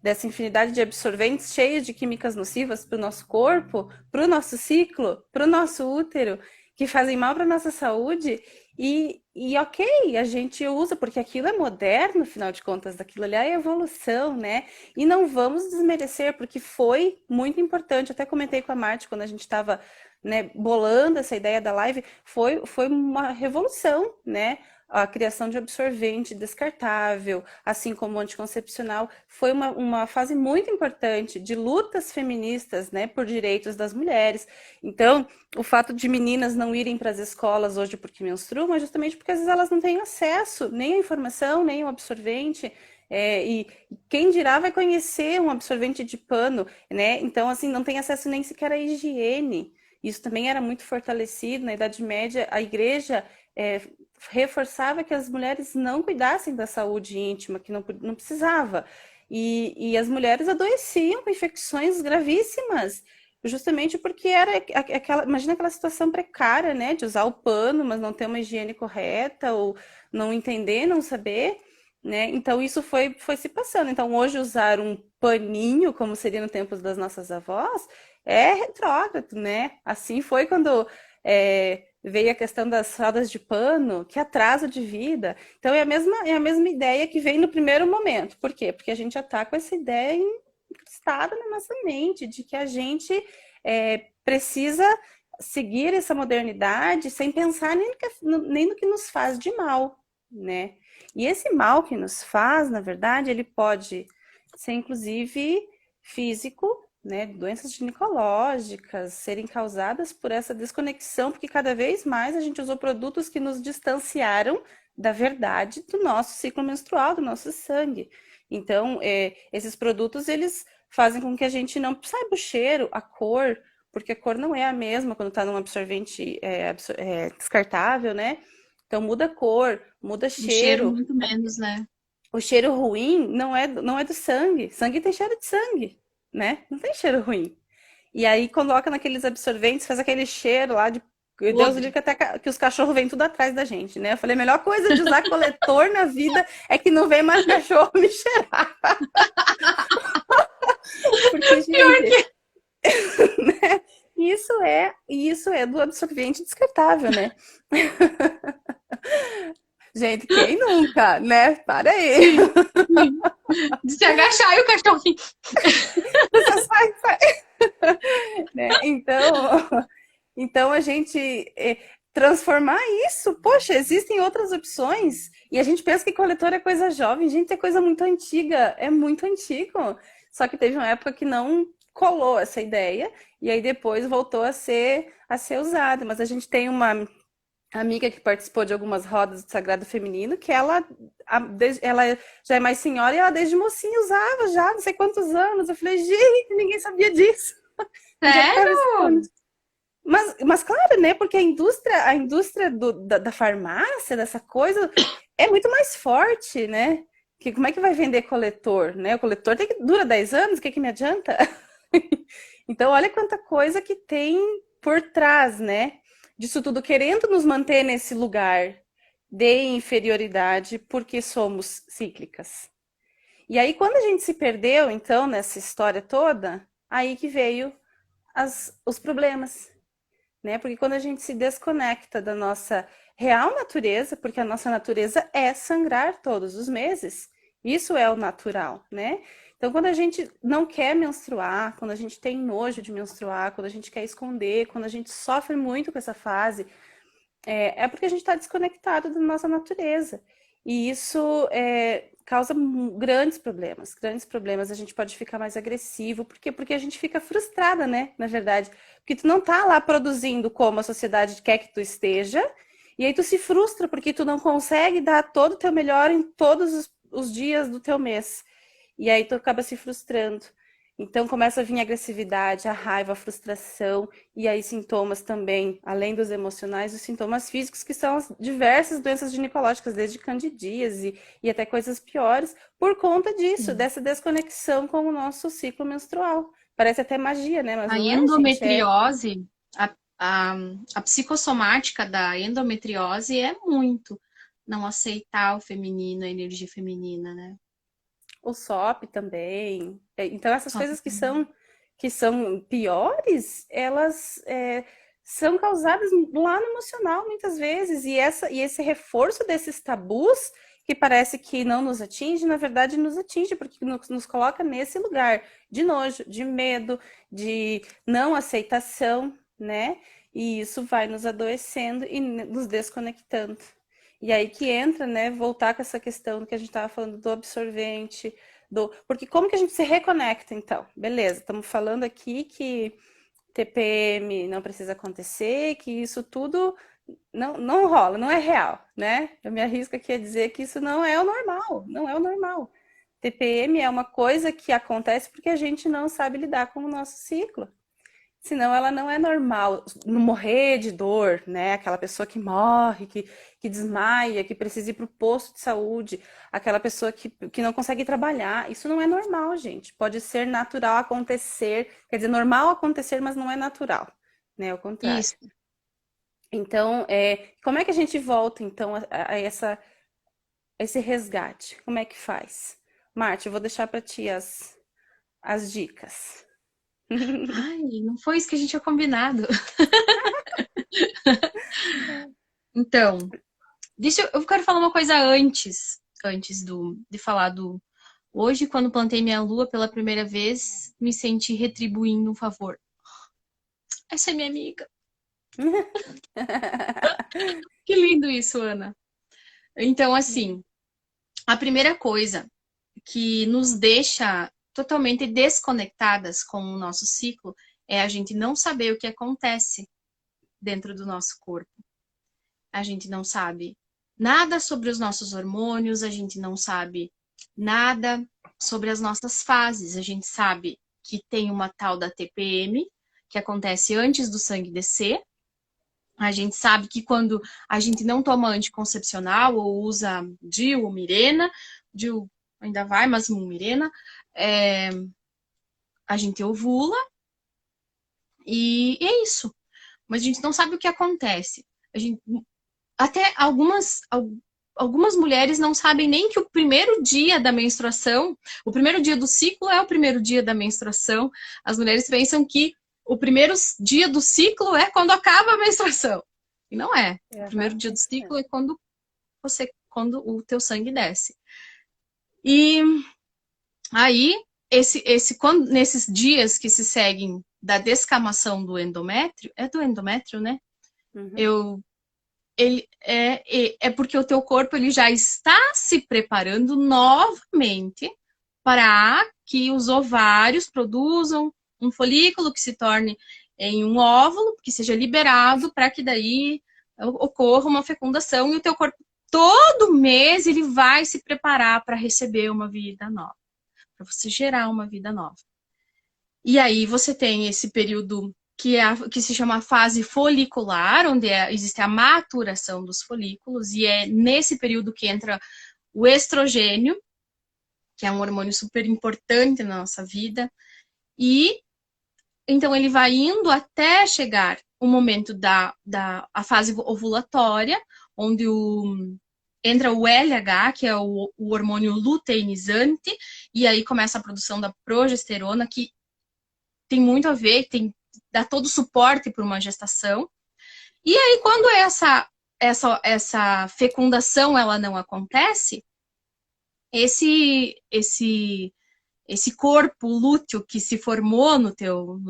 A: dessa infinidade de absorventes cheios de químicas nocivas para o nosso corpo, para o nosso ciclo, para o nosso útero, que fazem mal para a nossa saúde. E ok, a gente usa, porque aquilo é moderno, afinal de contas, daquilo ali é evolução, né? E não vamos desmerecer, porque foi muito importante. Até comentei com a Marte quando a gente estava, né, bolando essa ideia da live, foi uma revolução, né? A criação de absorvente descartável, assim como o anticoncepcional, foi uma fase muito importante de lutas feministas, né, por direitos das mulheres. Então, o fato de meninas não irem para as escolas hoje porque menstruam é justamente porque às vezes elas não têm acesso nem à informação, nem ao absorvente. E quem dirá vai conhecer um absorvente de pano, né? Então, assim, não tem acesso nem sequer à higiene. Isso também era muito fortalecido na Idade Média. A igreja reforçava que as mulheres não cuidassem da saúde íntima, que não precisava. E as mulheres adoeciam com infecções gravíssimas, justamente porque era imagina aquela situação precária, né, de usar o pano, mas não ter uma higiene correta, ou não entender, não saber, né? Então isso foi se passando. Então hoje usar um paninho, como seria no tempo das nossas avós, é retrógrado, né? Assim foi quando veio a questão das fraldas de pano, que atraso de vida. Então é a mesma ideia que vem no primeiro momento. Por quê? Porque a gente já está com essa ideia incrustada na nossa mente, de que a gente precisa seguir essa modernidade sem pensar nem no que nos faz de mal, né? E esse mal que nos faz, na verdade, ele pode ser inclusive físico, né? Doenças ginecológicas serem causadas por essa desconexão, porque cada vez mais a gente usou produtos que nos distanciaram da verdade do nosso ciclo menstrual, do nosso sangue. Então, esses produtos, eles fazem com que a gente não saiba o cheiro, a cor, porque a cor não é a mesma quando está num absorvente descartável, né? Então muda a cor, muda
B: O cheiro
A: cheiro.
B: muito menos, né?
A: O cheiro ruim não é do sangue. Sangue tem cheiro de sangue, né? Não tem cheiro ruim. E aí coloca naqueles absorventes, faz aquele cheiro lá de Deus livre
B: Podre.
A: que até que os cachorros vêm tudo atrás da gente, né? Eu falei, a melhor coisa de usar coletor na vida é que não vem mais cachorro me cheirar. Porque,
B: Pior
A: gente,
B: que
A: né? Isso é do absorvente descartável, né? Gente, quem nunca, né? Para aí.
B: sim, sim. De se agachar e o cachorrinho.
A: Sai, né? Então a gente transformar isso, poxa, existem outras opções. E a gente pensa que coletor é coisa jovem, gente, é coisa muito antiga, é muito antigo. Só que teve uma época que não colou essa ideia, e aí depois voltou a ser usada. Mas a gente tem uma amiga que participou de algumas rodas do Sagrado Feminino, que ela já é mais senhora e ela desde mocinha usava já, não sei quantos anos. Eu falei, gente, ninguém sabia disso. Onde é que estava esse
B: Sério?
A: ano? Mas claro, né? Porque a indústria da farmácia, dessa coisa, é muito mais forte, né? Que, como é que vai vender coletor, né? O coletor dura 10 anos, o que me adianta? Então, olha quanta coisa que tem por trás, né? Disso tudo, querendo nos manter nesse lugar de inferioridade, porque somos cíclicas. E aí, quando a gente se perdeu, então, nessa história toda, aí que veio os problemas, né? Porque quando a gente se desconecta da nossa real natureza, porque a nossa natureza é sangrar todos os meses, isso é o natural, né? Então, quando a gente não quer menstruar, quando a gente tem nojo de menstruar, quando a gente quer esconder, quando a gente sofre muito com essa fase, é porque a gente está desconectado da nossa natureza. E isso causa grandes problemas, grandes problemas. A gente pode ficar mais agressivo, porque a gente fica frustrada, né? Na verdade, porque tu não tá lá produzindo como a sociedade quer que tu esteja, e aí tu se frustra porque tu não consegue dar todo o teu melhor em todos os dias do teu mês. E aí tu acaba se frustrando. Então começa a vir a agressividade, a raiva, a frustração, e aí sintomas também, além dos emocionais, os sintomas físicos, que são as diversas doenças ginecológicas, desde candidíase e até coisas piores, por conta disso,
B: Sim.
A: dessa desconexão com o nosso ciclo menstrual. Parece até magia, né? Mas
B: A
A: não é, gente, é
B: endometriose, a, a, a psicossomática da endometriose é muito não aceitar o feminino, a energia feminina, né?
A: o SOP também. Então essas
B: Só
A: coisas que são piores, elas são causadas lá no emocional muitas vezes, e esse reforço desses tabus que parece que não nos atinge, na verdade nos atinge, porque nos coloca nesse lugar de nojo, de medo, de não aceitação, né? E isso vai nos adoecendo e nos desconectando. E aí que entra, né, voltar com essa questão do que a gente estava falando do absorvente, porque como que a gente se reconecta, então? Beleza, estamos falando aqui que TPM não precisa acontecer, que isso tudo não rola, não é real, né? Eu me arrisco aqui a dizer que isso não é o normal, não é o normal. TPM é uma coisa que acontece porque a gente não sabe lidar com o nosso ciclo. Senão ela não é normal, não morrer de dor, né? Aquela pessoa que morre, que desmaia, que precisa ir para o posto de saúde, aquela pessoa que não consegue trabalhar. Isso não é normal, gente. Pode ser natural acontecer, quer dizer, normal acontecer, mas não é natural, né? Ao contrário.
B: isso.
A: Então, como é que a gente volta, então, a esse resgate? Como é que faz? Marte, eu vou deixar para ti as dicas.
B: Ai, não foi isso que a gente tinha combinado. Então, eu quero falar uma coisa antes de falar do. Hoje, quando plantei minha lua pela primeira vez, me senti retribuindo um favor. Essa é minha amiga. Que lindo isso, Ana. Então, assim, a primeira coisa que nos deixa totalmente desconectadas com o nosso ciclo é a gente não saber o que acontece dentro do nosso corpo. A gente não sabe nada sobre os nossos hormônios, a gente não sabe nada sobre as nossas fases. A gente sabe que tem uma tal da TPM, que acontece antes do sangue descer. A gente sabe que quando a gente não toma anticoncepcional ou usa DIU ou Mirena, DIU ainda vai, mas Mirena, a gente ovula e é isso. Mas a gente não sabe o que acontece. A gente, até algumas mulheres não sabem nem que o primeiro dia da menstruação, o primeiro dia do ciclo é o primeiro dia da menstruação. As mulheres pensam que o primeiro dia do ciclo é quando acaba a menstruação. E não é. O primeiro dia do ciclo é quando o teu sangue desce. E aí, nesses dias que se seguem da descamação do endométrio, é do endométrio, né?
A: Uhum.
B: É porque o teu corpo ele já está se preparando novamente para que os ovários produzam um folículo que se torne em um óvulo, que seja liberado para que daí ocorra uma fecundação e o teu corpo todo mês ele vai se preparar para receber uma vida nova, para você gerar uma vida nova. E aí você tem esse período que se chama fase folicular, onde existe a maturação dos folículos, e é nesse período que entra o estrogênio, que é um hormônio super importante na nossa vida, e então ele vai indo até chegar o momento a fase ovulatória, onde entra o LH, que é o hormônio luteinizante, e aí começa a produção da progesterona, que tem muito a ver, dá todo o suporte para uma gestação. E aí, quando essa fecundação ela não acontece, esse corpo lúteo que se formou no teu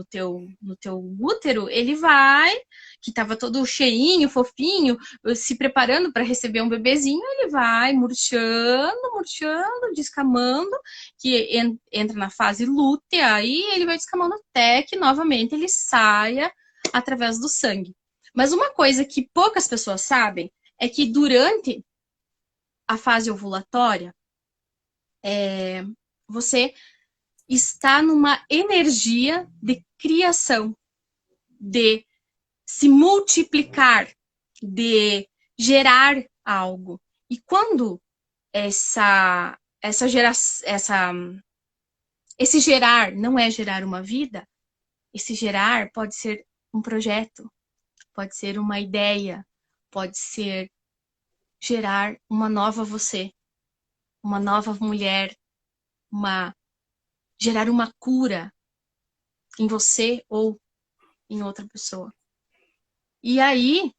B: útero, ele vai, que estava todo cheinho, fofinho, se preparando para receber um bebezinho, ele vai murchando, descamando, que entra na fase lútea, aí ele vai descamando até que novamente ele saia através do sangue. Mas uma coisa que poucas pessoas sabem é que durante a fase ovulatória, você está numa energia de criação, de se multiplicar, de gerar algo. E quando esse gerar não é gerar uma vida, esse gerar pode ser um projeto, pode ser uma ideia, pode ser gerar uma nova você, uma nova mulher, gerar uma cura em você ou em outra pessoa. E aí,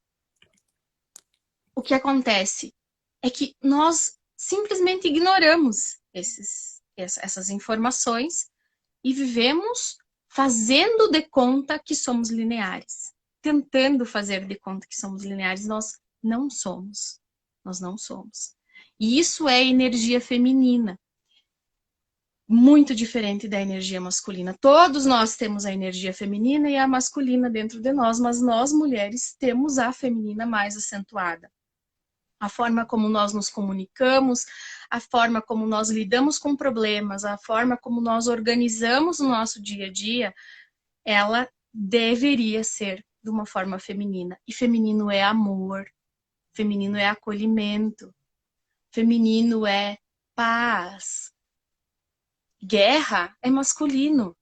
B: o que acontece é que nós simplesmente ignoramos essas informações e vivemos fazendo de conta que somos lineares. Tentando fazer de conta que somos lineares, nós não somos. Nós não somos. E isso é energia feminina. Muito diferente da energia masculina. Todos nós temos a energia feminina e a masculina dentro de nós, mas nós, mulheres, temos a feminina mais acentuada. A forma como nós nos comunicamos, a forma como nós lidamos com problemas, a forma como nós organizamos o nosso dia a dia, ela deveria ser de uma forma feminina. E feminino é amor, feminino é acolhimento, feminino é paz. Guerra é masculino.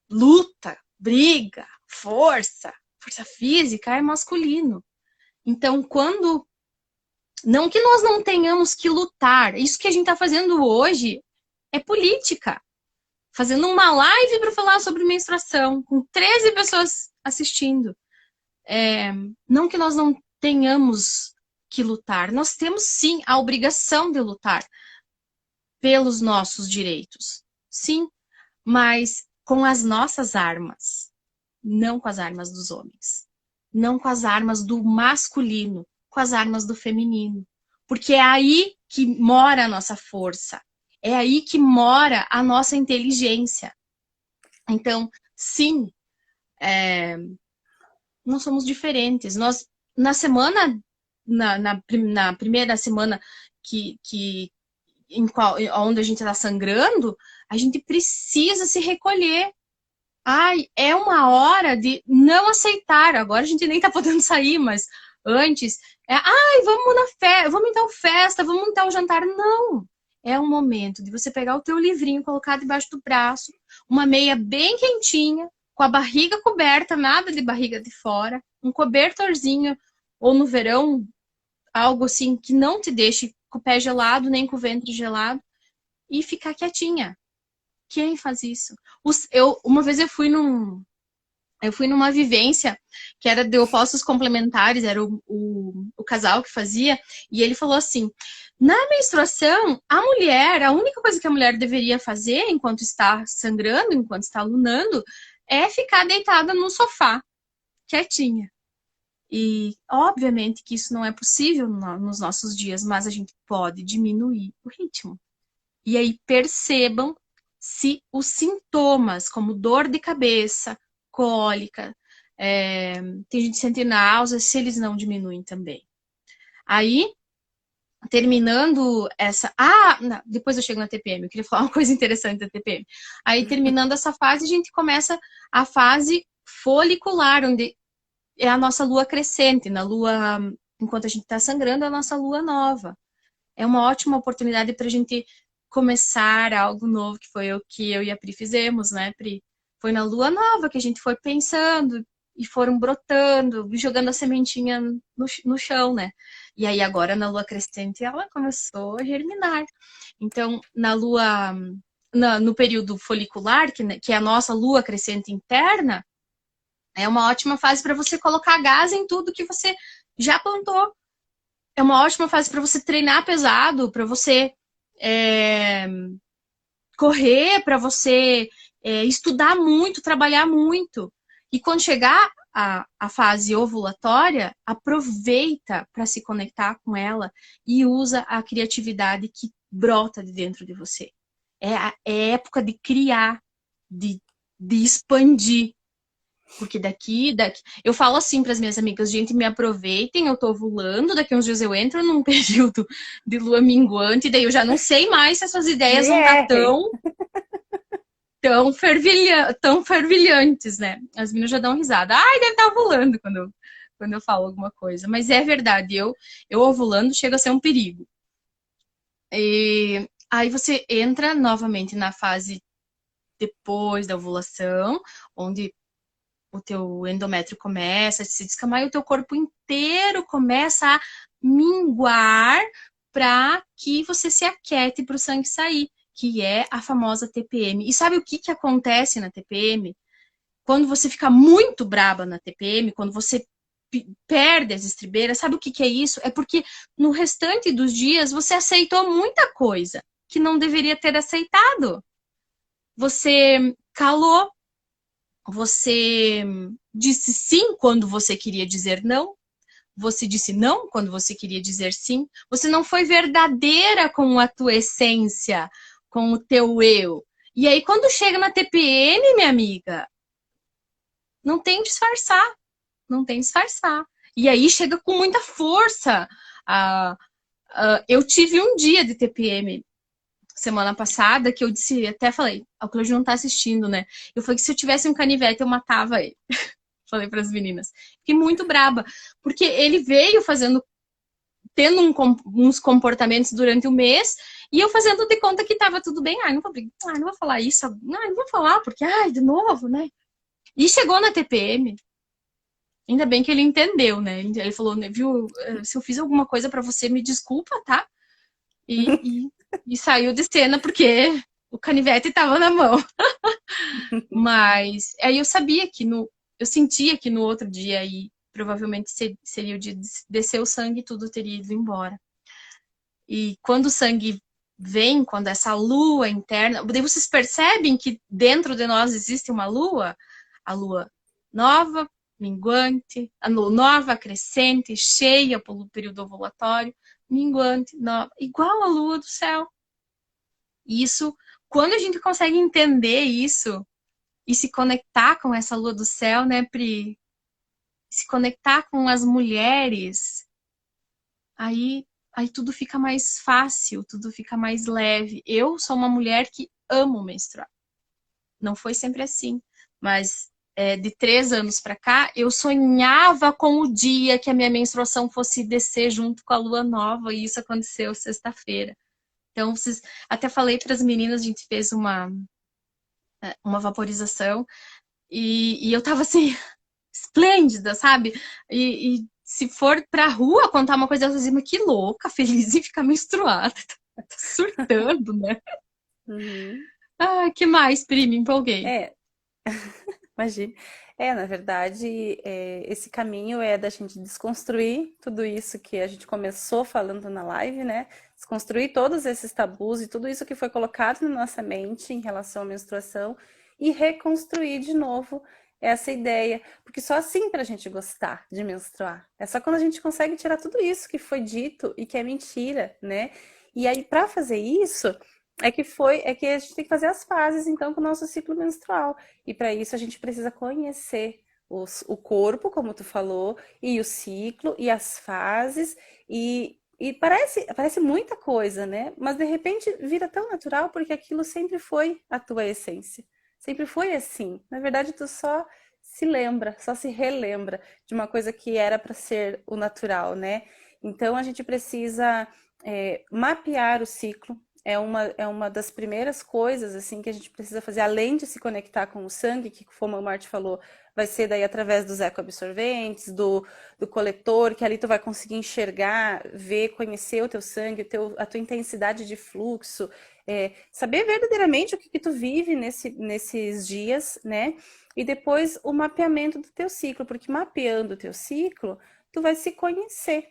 B: Luta, briga, força física é masculino. Então, quando... Não que nós não tenhamos que lutar. Isso que a gente está fazendo hoje é política. Fazendo uma live para falar sobre menstruação, com 13 pessoas assistindo. Não que nós não tenhamos que lutar. Nós temos, sim, a obrigação de lutar pelos nossos direitos. Sim, mas com as nossas armas. Não com as armas dos homens. Não com as armas do masculino. Com as armas do feminino. Porque é aí que mora a nossa força. É aí que mora a nossa inteligência. Então, sim, nós somos diferentes. Nós, na semana, na primeira semana onde a gente está sangrando, a gente precisa se recolher. Ai, é uma hora de não aceitar. Agora a gente nem tá podendo sair, mas antes, vamos na festa, vamos em tal festa, vamos em tal jantar. Não. É um momento de você pegar o teu livrinho, colocar debaixo do braço, uma meia bem quentinha, com a barriga coberta, nada de barriga de fora, um cobertorzinho, ou no verão, algo assim que não te deixe com o pé gelado, nem com o ventre gelado, e ficar quietinha. Quem faz isso? Uma vez eu fui numa vivência que era de opostos complementares, era o casal que fazia, e ele falou assim, na menstruação, a única coisa que a mulher deveria fazer enquanto está sangrando, enquanto está lunando, é ficar deitada no sofá, quietinha. E, obviamente, que isso não é possível nos nossos dias, mas a gente pode diminuir o ritmo. E aí, percebam se os sintomas, como dor de cabeça, cólica, tem gente que sente náusea, se eles não diminuem também. Aí, terminando essa... não, depois eu chego na TPM, eu queria falar uma coisa interessante da TPM. Aí, terminando essa fase, a gente começa a fase folicular, onde é a nossa lua crescente. Na lua, enquanto a gente está sangrando, é a nossa lua nova. É uma ótima oportunidade para a gente começar algo novo, que foi o que eu e a Pri fizemos, né, Pri? Foi na lua nova que a gente foi pensando e foram brotando, jogando a sementinha no chão, né? E aí agora na lua crescente ela começou a germinar. Então, no período folicular, que é a nossa lua crescente interna, é uma ótima fase para você colocar gás em tudo que você já plantou. É uma ótima fase para você treinar pesado, para você correr, para você estudar muito, trabalhar muito. E quando chegar a fase ovulatória, aproveita para se conectar com ela e usa a criatividade que brota de dentro de você. É época de criar, de expandir. Porque daqui... Eu falo assim para as minhas amigas, gente, me aproveitem, eu tô ovulando, daqui uns dias eu entro num período de lua minguante, daí eu já não sei mais se essas ideias vão estar tão... tão fervilhantes, né? As meninas já dão risada. Ai, deve estar ovulando quando eu falo alguma coisa. Mas é verdade, eu ovulando chega a ser um perigo. E aí você entra novamente na fase depois da ovulação, onde o teu endométrio começa a se descamar e o teu corpo inteiro começa a minguar para que você se aquiete para o sangue sair, que é a famosa TPM. E sabe o que acontece na TPM? Quando você fica muito braba na TPM, quando você perde as estribeiras, sabe o que é isso? É porque no restante dos dias você aceitou muita coisa que não deveria ter aceitado. Você calou, você disse sim quando você queria dizer não, você disse não quando você queria dizer sim, você não foi verdadeira com a tua essência, com o teu eu. E aí quando chega na TPM, minha amiga, não tem disfarçar, não tem disfarçar. E aí chega com muita força. Eu tive um dia de TPM semana passada que eu disse, até falei, o Cláudio não tá assistindo, né? Eu falei que se eu tivesse um canivete eu matava ele. Falei para as meninas. Fiquei muito braba, porque ele veio tendo uns comportamentos durante o mês e eu fazendo de conta que tava tudo bem. Não vou falar isso, não vou falar, porque, de novo, né? E chegou na TPM. Ainda bem que ele entendeu, né? Ele falou, né, viu, se eu fiz alguma coisa para você, me desculpa, tá? E saiu de cena porque o canivete estava na mão. Mas aí eu sabia eu sentia que no outro dia aí provavelmente seria o dia de descer o sangue e tudo teria ido embora. E quando o sangue vem, quando essa lua interna, daí vocês percebem que dentro de nós existe uma lua, a lua nova, minguante, a lua nova, crescente, cheia pelo período ovulatório, minguante, nova, igual a lua do céu. E isso, quando a gente consegue entender isso e se conectar com essa lua do céu, né, Pri? Se conectar com as mulheres, aí tudo fica mais fácil, tudo fica mais leve. Eu sou uma mulher que amo menstruar. Não foi sempre assim, mas de 3 anos para cá, eu sonhava com o dia que a minha menstruação fosse descer junto com a lua nova, e isso aconteceu sexta-feira. Então, até falei para as meninas, a gente fez uma vaporização, e eu tava assim, esplêndida, sabe? E se for pra rua contar uma coisa, elas dizem, mas que louca, feliz em ficar menstruada. Tá surtando, né?
A: Uhum.
B: Que mais, Pri? Me empolguei.
A: É, imagina. Na verdade, esse caminho é da gente desconstruir tudo isso que a gente começou falando na live, né? Desconstruir todos esses tabus e tudo isso que foi colocado na nossa mente em relação à menstruação e reconstruir de novo essa ideia. Porque só assim para a gente gostar de menstruar. É só quando a gente consegue tirar tudo isso que foi dito e que é mentira, né? E aí, para fazer isso, é que a gente tem que fazer as fases, então, com o nosso ciclo menstrual. E para isso a gente precisa conhecer o corpo, como tu falou, e o ciclo, e as fases, e parece muita coisa, né? Mas de repente vira tão natural porque aquilo sempre foi a tua essência. Sempre foi assim. Na verdade, tu só se lembra, só se relembra de uma coisa que era para ser o natural, né? Então a gente precisa mapear o ciclo, é uma das primeiras coisas assim que a gente precisa fazer, além de se conectar com o sangue, que como o Marty falou, vai ser daí através dos ecoabsorventes, do coletor, que ali tu vai conseguir enxergar, ver, conhecer o teu sangue, a tua intensidade de fluxo, saber verdadeiramente o que tu vive nesses dias, né? E depois o mapeamento do teu ciclo, porque mapeando o teu ciclo, tu vai se conhecer.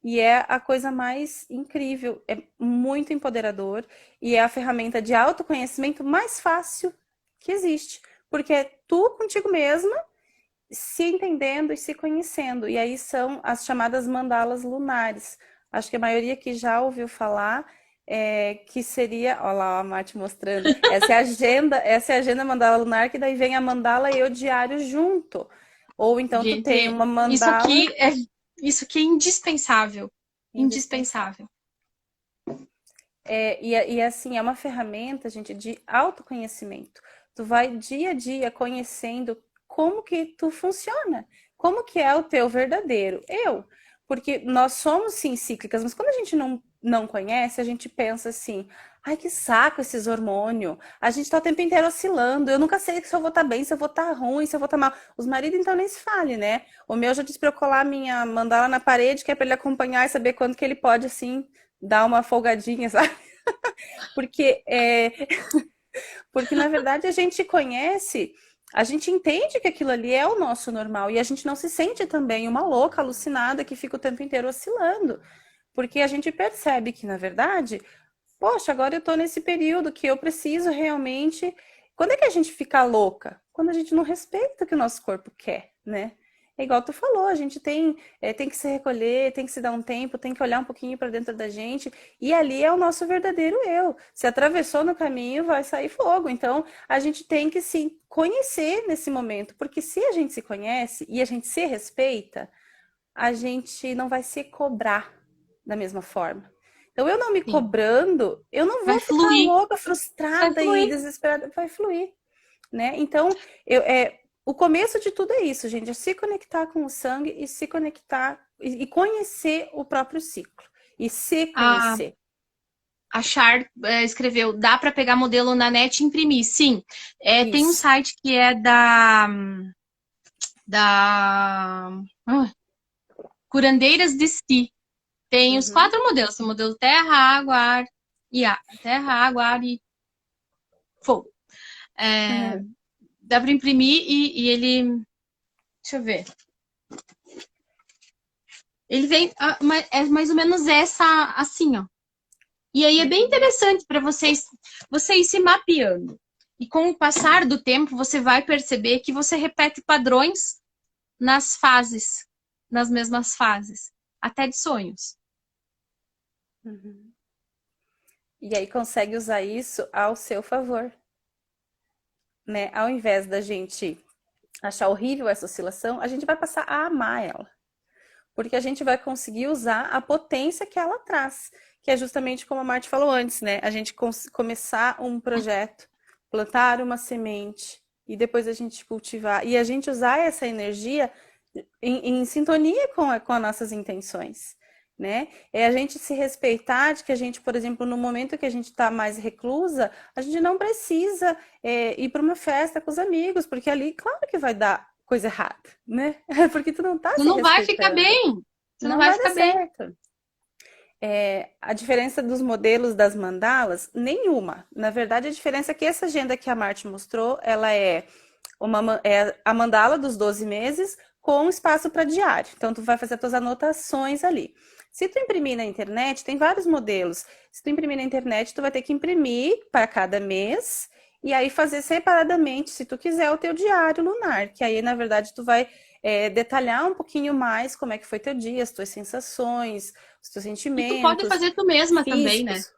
A: E é a coisa mais incrível, é muito empoderador e é a ferramenta de autoconhecimento mais fácil que existe, porque é tu contigo mesma se entendendo e se conhecendo. E aí são as chamadas mandalas lunares. Acho que a maioria que já ouviu falar que seria, olha lá a Mati mostrando, essa é a agenda mandala lunar, que daí vem a mandala e o diário junto. Ou então tu tem
B: Gente,
A: uma mandala
B: isso aqui é indispensável.
A: indispensável.
B: Indispensável.
A: E assim, é uma ferramenta, gente, de autoconhecimento. tu vai dia a dia conhecendo como que tu funciona, como que é o teu verdadeiro eu. Porque nós somos sim cíclicas, mas quando a gente não conhece, a gente pensa assim, ai que saco esses hormônios, a gente tá o tempo inteiro oscilando, eu nunca sei se eu vou estar bem, se eu vou estar ruim, se eu vou estar mal. Os maridos então nem se fale, né? O meu já disse pra eu colar a minha mandala na parede, que é pra ele acompanhar e saber quando que ele pode, assim, dar uma folgadinha, sabe? Porque porque, na verdade, a gente conhece, a gente entende que aquilo ali é o nosso normal e a gente não se sente também uma louca, alucinada que fica o tempo inteiro oscilando. Porque a gente percebe que, na verdade, poxa, agora eu tô nesse período que eu preciso realmente. Quando é que a gente fica louca? Quando a gente não respeita o que o nosso corpo quer, né? É igual tu falou, a gente tem que se recolher, tem que se dar um tempo, tem que olhar um pouquinho para dentro da gente, e ali é o nosso verdadeiro eu. Se atravessou no caminho, vai sair fogo. Então, a gente tem que se conhecer nesse momento, porque se a gente se conhece e a gente se respeita, a gente não vai se cobrar da mesma forma. Então, eu não me
B: Sim.
A: cobrando, eu não
B: Vai
A: vou ficar
B: fluir,
A: louca,
B: vai
A: frustrada e
B: fluir.
A: desesperada, vai fluir, né? Então, o começo de tudo é isso, gente, é se conectar com o sangue e se conectar e conhecer o próprio ciclo e se
B: A,
A: conhecer.
B: a Char escreveu, dá para pegar modelo na net e imprimir. Sim, tem um
A: Isso.
B: site que é da Curandeiras de Si. Tem os
A: Uhum,
B: 4 modelos. Tem o modelo terra, água, ar e ar. Terra, água, ar e fogo. É,
A: uhum,
B: dá para imprimir e ele... Deixa eu ver. Ele vem... é mais ou menos essa, assim, ó. E aí é bem
A: uhum,
B: interessante para vocês se mapeando. E com o passar do tempo, você vai perceber que você repete padrões nas fases, nas mesmas fases, até de sonhos.
A: uhum. E aí consegue usar isso ao seu favor, né? Ao invés da gente achar horrível essa oscilação, a gente vai passar a amar ela. Porque a gente vai conseguir usar a potência que ela traz, que é justamente como a Marta falou antes, né? A gente começar um projeto, plantar uma semente e depois a gente cultivar e a gente usar essa energia em sintonia com as nossas intenções. Né? É a gente se respeitar de que a gente, por exemplo, no momento que a gente está mais reclusa, a gente não precisa ir para uma festa com os amigos, porque ali, claro que vai dar coisa errada, né? Porque tu não tá
B: Tu
A: se
B: não vai ficar
A: respeitando.
B: bem. Tu não
A: Não
B: vai
A: vai dar
B: ficar bem.
A: certo. A diferença dos modelos das mandalas, nenhuma. Na verdade, a diferença é que essa agenda que a Marte mostrou, ela é a mandala dos 12 meses com espaço para diário. Então, tu vai fazer as tuas anotações ali. Se tu imprimir na internet, tem vários modelos. Se tu imprimir na internet, tu vai ter que imprimir para cada mês e aí fazer separadamente, se tu quiser, o teu diário lunar, que aí, na verdade, tu vai detalhar um pouquinho mais como é que foi teu dia, as tuas sensações, os teus
B: E tu pode
A: sentimentos
B: fazer tu mesma também, né?
A: físicos.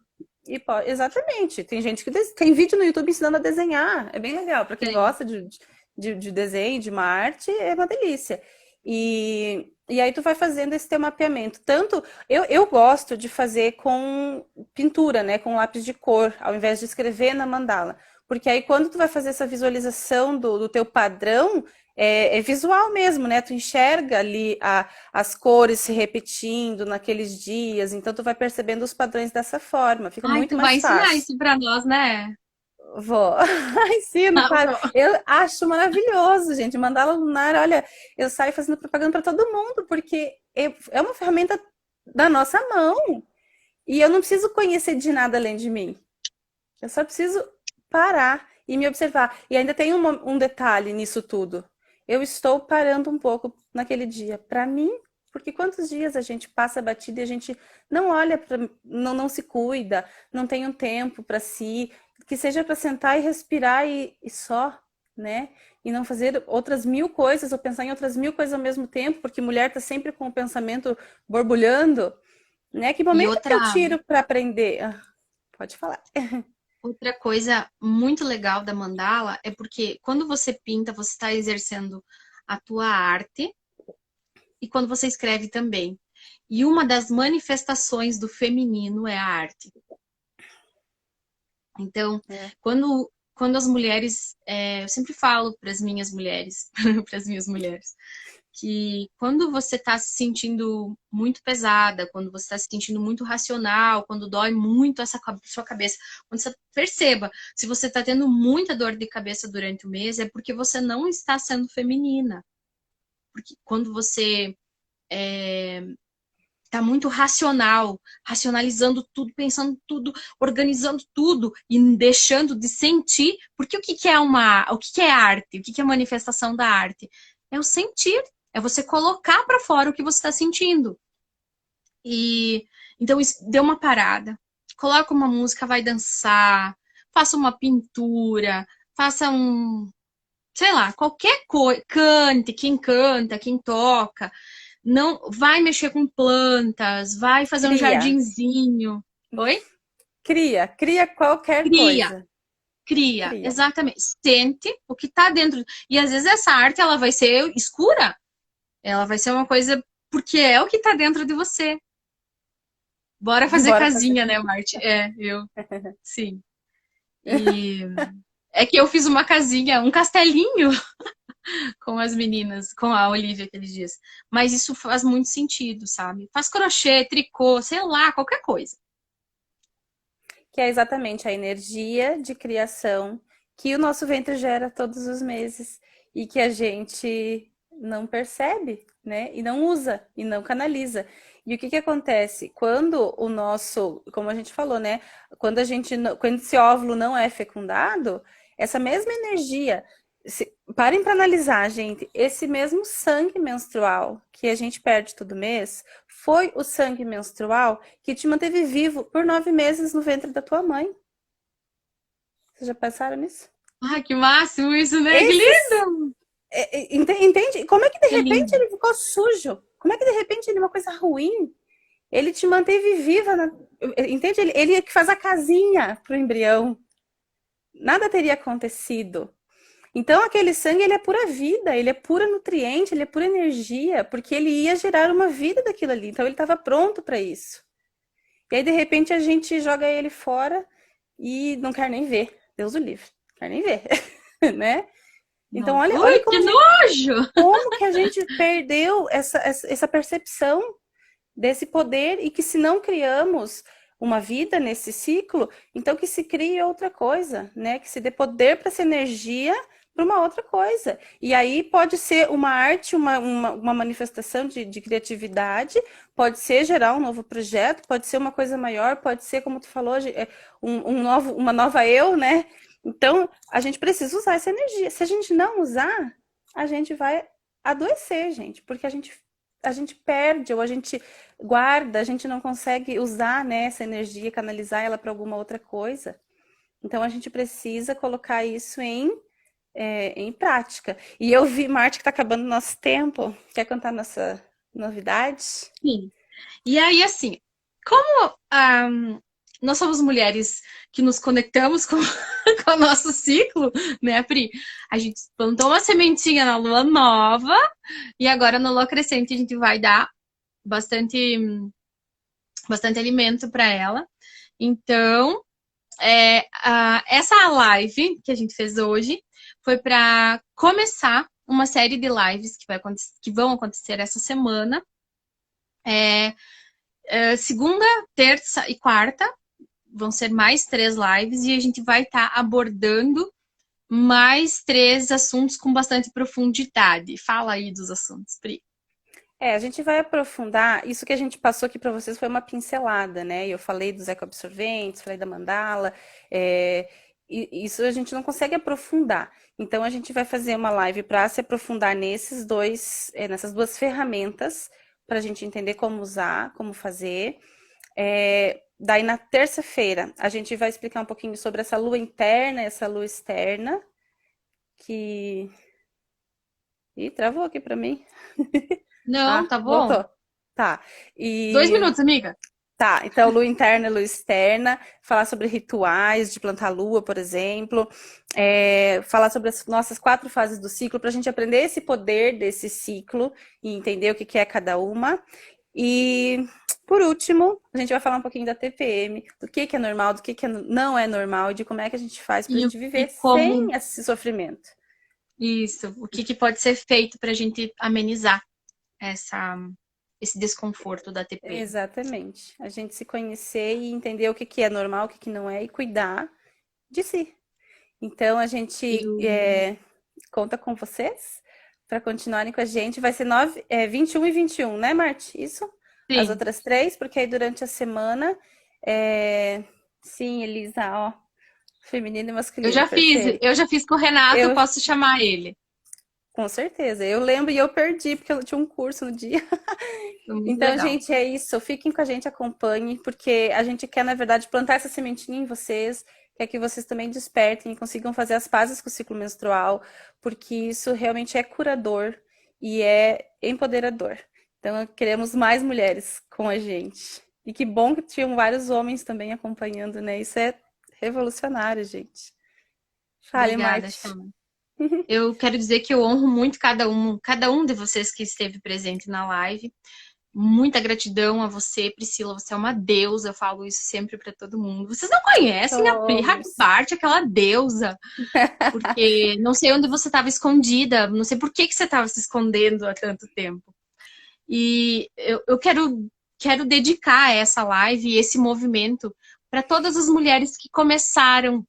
A: Exatamente. Tem gente que tem vídeo no YouTube ensinando a desenhar. É bem legal. Para quem
B: Tem.
A: gosta de desenho, de uma arte, é uma delícia. E aí tu vai fazendo esse teu mapeamento. Tanto eu gosto de fazer com pintura, né? Com lápis de cor, ao invés de escrever na mandala. Porque aí quando tu vai fazer essa visualização do teu padrão, é visual mesmo, né? Tu enxerga ali as cores se repetindo naqueles dias, então tu vai percebendo os padrões dessa forma, fica
B: Ai,
A: muito
B: tu vai
A: mais
B: ensinar
A: fácil.
B: isso pra nós, né?
A: Vou. Ensino, claro. Eu acho maravilhoso, gente. Mandala lunar, olha, eu saio fazendo propaganda para todo mundo, porque é uma ferramenta da nossa mão. E eu não preciso conhecer de nada além de mim. Eu só preciso parar e me observar. E ainda tem um detalhe nisso tudo. Eu estou parando um pouco naquele dia para mim, porque quantos dias a gente passa batida e a gente não olha para, não se cuida, não tem um tempo para si, que seja para sentar e respirar e só, né? E não fazer outras mil coisas ou pensar em outras mil coisas ao mesmo tempo, porque mulher tá sempre com o pensamento borbulhando, né? Que
B: E
A: momento que
B: outra,
A: eu tiro para aprender? Pode falar.
B: outra coisa muito legal da mandala é porque quando você pinta, você está exercendo a tua arte e quando você escreve também. E uma das manifestações do feminino é a arte. Então,
A: É.
B: quando quando as mulheres, eu sempre falo para as minhas mulheres, para as minhas mulheres, que quando você está se sentindo muito pesada, quando você está se sentindo muito racional, quando dói muito essa sua cabeça, quando você perceba, se você está tendo muita dor de cabeça durante o mês, é porque você não está sendo feminina. Porque quando você tá muito racional, racionalizando tudo, pensando tudo, organizando tudo e deixando de sentir, porque o que é arte? O que é manifestação da arte? É o sentir, é você colocar para fora o que você está sentindo. E então isso dê uma parada, coloca uma música, vai dançar, faça uma pintura, faça sei lá, qualquer coisa, canta, quem toca, não vai mexer com plantas, vai fazer um
A: Cria.
B: jardinzinho. Oi?
A: Cria qualquer
B: Cria,
A: coisa.
B: cria,
A: Cria.
B: exatamente. Sente o que tá dentro. E às vezes essa arte ela vai ser escura. Ela vai ser uma coisa porque é o que tá dentro de você. Bora fazer
A: Bora fazer.
B: casinha, né, Marte? Sim. E é que eu fiz uma casinha, um castelinho com as meninas, com a Olivia aqueles dias. Mas isso faz muito sentido, sabe? Faz crochê, tricô, sei lá, qualquer coisa.
A: Que é exatamente a energia de criação que o nosso ventre gera todos os meses e que a gente não percebe, né? E não usa e não canaliza. E o que que acontece? Quando o nosso, como a gente falou, né? Quando esse óvulo não é fecundado, essa mesma energia, parem para analisar, gente, esse mesmo sangue menstrual que a gente perde todo mês, foi o sangue menstrual que te manteve vivo por 9 meses no ventre da tua mãe. Vocês já pensaram nisso?
B: Ai, que máximo isso, né? Que
A: Esses,
B: lindo!
A: entende? Como é que de
B: Que
A: repente
B: lindo.
A: ele ficou sujo? Como é que de repente ele é uma coisa ruim? Ele te manteve viva, entende? Ele é que faz a casinha pro embrião. Nada teria acontecido. Então aquele sangue ele é pura vida, ele é pura nutriente, ele é pura energia, porque ele ia gerar uma vida daquilo ali. Então ele estava pronto para isso. E aí, de repente, a gente joga ele fora e não quer nem ver. Deus o livre. Quer nem ver, né? Então,
B: Não.
A: olha
B: Ui, que nojo!
A: como que a gente perdeu essa percepção desse poder e que se não criamos uma vida nesse ciclo, então que se crie outra coisa, né? Que se dê poder para essa energia para uma outra coisa. E aí pode ser uma arte, uma manifestação de criatividade, pode ser gerar um novo projeto, pode ser uma coisa maior, pode ser, como tu falou, uma nova eu, né? Então, a gente precisa usar essa energia. Se a gente não usar, a gente vai adoecer, gente, porque a gente perde ou a gente guarda, a gente não consegue usar, né, essa energia, canalizar ela para alguma outra coisa. Então a gente precisa colocar isso em prática. E eu vi, Marte, que está acabando o nosso tempo. Quer contar nossa novidade?
B: Sim. E aí, assim, como nós somos mulheres que nos conectamos com, com o nosso ciclo, né, Pri? A gente plantou uma sementinha na lua nova e agora na lua crescente a gente vai dar bastante, bastante alimento para ela. Então, essa live que a gente fez hoje foi para começar uma série de lives que vão acontecer essa semana. Segunda, terça e quarta vão ser mais 3 lives e a gente vai estar abordando mais 3 assuntos com bastante profundidade. Fala aí dos assuntos, Pri.
A: A gente vai aprofundar. Isso que a gente passou aqui para vocês foi uma pincelada, né? Eu falei dos ecoabsorventes, falei da mandala. Isso a gente não consegue aprofundar. Então a gente vai fazer uma live para se aprofundar nessas duas ferramentas, para a gente entender como usar, como fazer. Daí na terça-feira a gente vai explicar um pouquinho sobre essa lua interna, essa lua externa, que. Ih, travou aqui para mim.
B: Não, tá bom.
A: Voltou. Tá.
B: 2
A: E
B: minutos, amiga.
A: tá, então lua interna e lua externa, falar sobre rituais de plantar lua, por exemplo, falar sobre as nossas 4 fases do ciclo, para a gente aprender esse poder desse ciclo e entender o que é cada uma. E Por último, a gente vai falar um pouquinho da TPM, do que é normal, do que não é normal e de como é que a gente faz para a gente
B: E
A: viver
B: como
A: sem esse sofrimento.
B: isso, o que pode ser feito para a gente amenizar essa, esse desconforto da TPM.
A: Exatamente. A gente se conhecer e entender o que é normal, o que não é e cuidar de si. Então, a gente
B: Eu,
A: conta com vocês para continuarem com a gente. Vai ser 21 e 21, né, Marti? Isso? As
B: sim,
A: outras três, porque aí durante a semana. Sim, Elisa, ó. Feminino e masculino, perfeito.
B: eu já fiz com o Renato, eu
A: Eu,
B: posso chamar ele.
A: com certeza. Eu lembro e eu perdi, porque eu tinha um curso no dia.
B: Foi muito
A: Então,
B: legal.
A: gente, é isso. Fiquem com a gente, acompanhem, porque a gente quer, na verdade, plantar essa sementinha em vocês, quer que vocês também despertem e consigam fazer as pazes com o ciclo menstrual, porque isso realmente é curador e é empoderador. Então, queremos mais mulheres com a gente. E que bom que tinham vários homens também acompanhando, né? Isso é revolucionário, gente. Fale,
B: Obrigada,
A: Marte.
B: Chama. Eu quero dizer que eu honro muito cada um de vocês que esteve presente na live. Muita gratidão a você, Priscila. Você é uma deusa. Eu falo isso sempre para todo mundo. Vocês não conhecem a Pri
A: Somos.
B: Bart, aquela deusa? Porque não sei onde você estava escondida. Não sei por que você estava se escondendo há tanto tempo. E eu quero dedicar essa live e esse movimento para todas as mulheres que começaram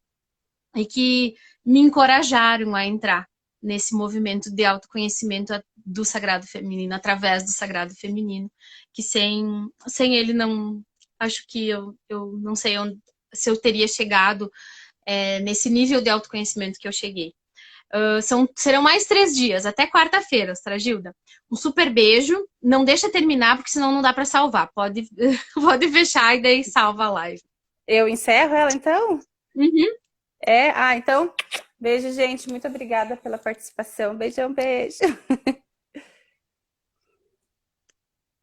B: e que me encorajaram a entrar nesse movimento de autoconhecimento do sagrado feminino, através do sagrado feminino, que sem ele não, acho que eu não sei onde, se eu teria chegado nesse nível de autoconhecimento que eu cheguei. Serão mais 3 dias, até quarta-feira, Stragilda. Um super beijo. Não deixa terminar, porque senão não dá para salvar. Pode, pode fechar e daí salva a live.
A: Eu encerro ela, então?
B: Uhum.
A: Então, beijo, gente. Muito obrigada pela participação. Beijão, beijo.